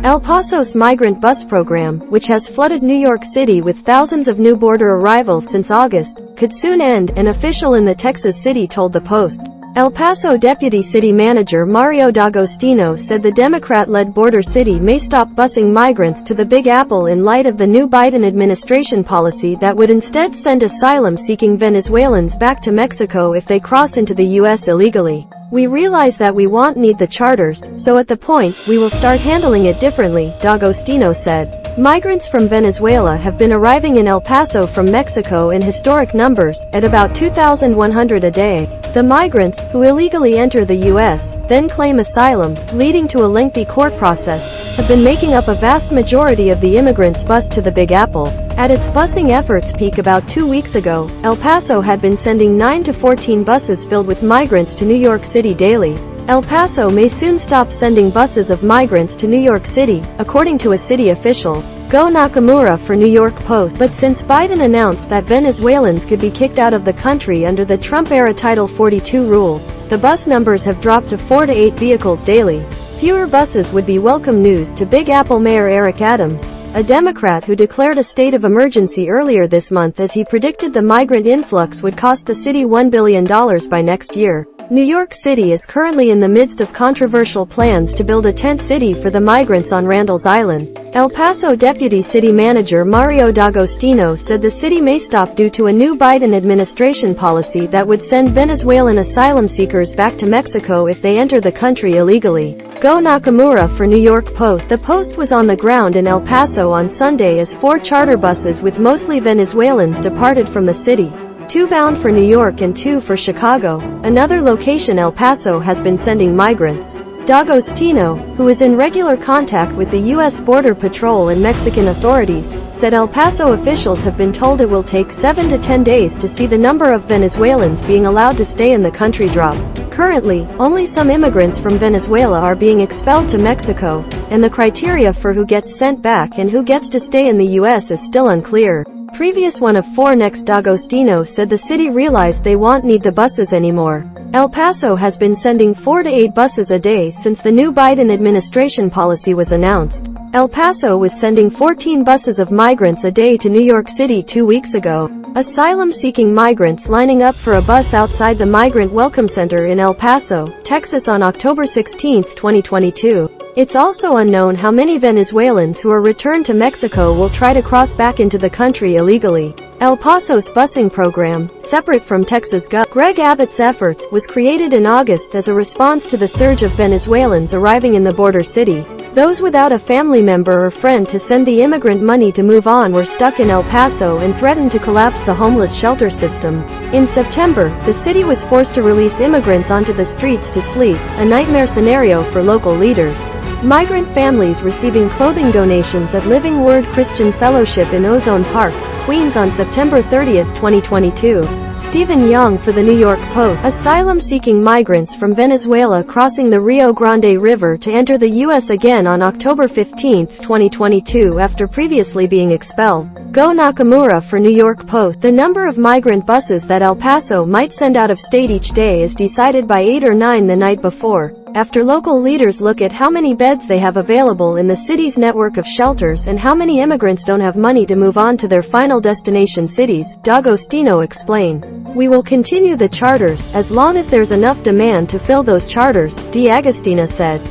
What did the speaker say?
El Paso's migrant bus program, which has flooded New York City with thousands of new border arrivals since August, could soon end, an official in the Texas city told the Post. El Paso Deputy City Manager Mario D'Agostino said the Democrat-led border city may stop busing migrants to the Big Apple in light of the new Biden administration policy that would instead send asylum-seeking Venezuelans back to Mexico if they cross into the U.S. illegally. "We realize that we won't need the charters, so at the point, we will start handling it differently," D'Agostino said. Migrants from Venezuela have been arriving in El Paso from Mexico in historic numbers, at about 2,100 a day. The migrants, who illegally enter the U.S., then claim asylum, leading to a lengthy court process, have been making up a vast majority of the immigrants bused to the Big Apple. At its busing efforts peak about 2 weeks ago, El Paso had been sending 9 to 14 buses filled with migrants to New York City daily. El Paso may soon stop sending buses of migrants to New York City, according to a city official. Go Nakamura for New York Post. But since Biden announced that Venezuelans could be kicked out of the country under the Trump-era Title 42 rules, the bus numbers have dropped to 4 to 8 vehicles daily. Fewer buses would be welcome news to Big Apple Mayor Eric Adams, a Democrat who declared a state of emergency earlier this month as he predicted the migrant influx would cost the city $1 billion by next year. New York City is currently in the midst of controversial plans to build a tent city for the migrants on Randall's Island. El Paso Deputy City Manager Mario D'Agostino said the city may stop due to a new Biden administration policy that would send Venezuelan asylum seekers back to Mexico if they enter the country illegally. Go Nakamura for New York Post. The Post was on the ground in El Paso on Sunday as 4 charter buses with mostly Venezuelans departed from the city. 2 bound for New York and 2 for Chicago, another location El Paso has been sending migrants. D'Agostino, who is in regular contact with the U.S. Border Patrol and Mexican authorities, said El Paso officials have been told it will take 7 to 10 days to see the number of Venezuelans being allowed to stay in the country drop. Currently, only some immigrants from Venezuela are being expelled to Mexico, and the criteria for who gets sent back and who gets to stay in the U.S. is still unclear. Previous one of 4 next D'Agostino said the city realized they won't need the buses anymore. El Paso has been sending 4 to 8 buses a day since the new Biden administration policy was announced. El Paso was sending 14 buses of migrants a day to New York City 2 weeks ago. Asylum-seeking migrants lining up for a bus outside the Migrant Welcome Center in El Paso, Texas on October 16, 2022. It's also unknown how many Venezuelans who are returned to Mexico will try to cross back into the country illegally. El Paso's busing program, separate from Texas Gov. Greg Abbott's efforts, was created in August as a response to the surge of Venezuelans arriving in the border city. Those without a family member or friend to send the immigrant money to move on were stuck in El Paso and threatened to collapse the homeless shelter system. In September, the city was forced to release immigrants onto the streets to sleep, a nightmare scenario for local leaders. Migrant families receiving clothing donations at Living Word Christian Fellowship in Ozone Park, Queens on September 30, 2022. Stephen Young for the New York Post. Asylum-seeking migrants from Venezuela crossing the Rio Grande River to enter the U.S. again on October 15, 2022 after previously being expelled. Go Nakamura for New York Post. The number of migrant buses that El Paso might send out of state each day is decided by 8 or 9 the night before, after local leaders look at how many beds they have available in the city's network of shelters and how many immigrants don't have money to move on to their final destination cities, D'Agostino explained. "We will continue the charters, as long as there's enough demand to fill those charters," D'Agostino said.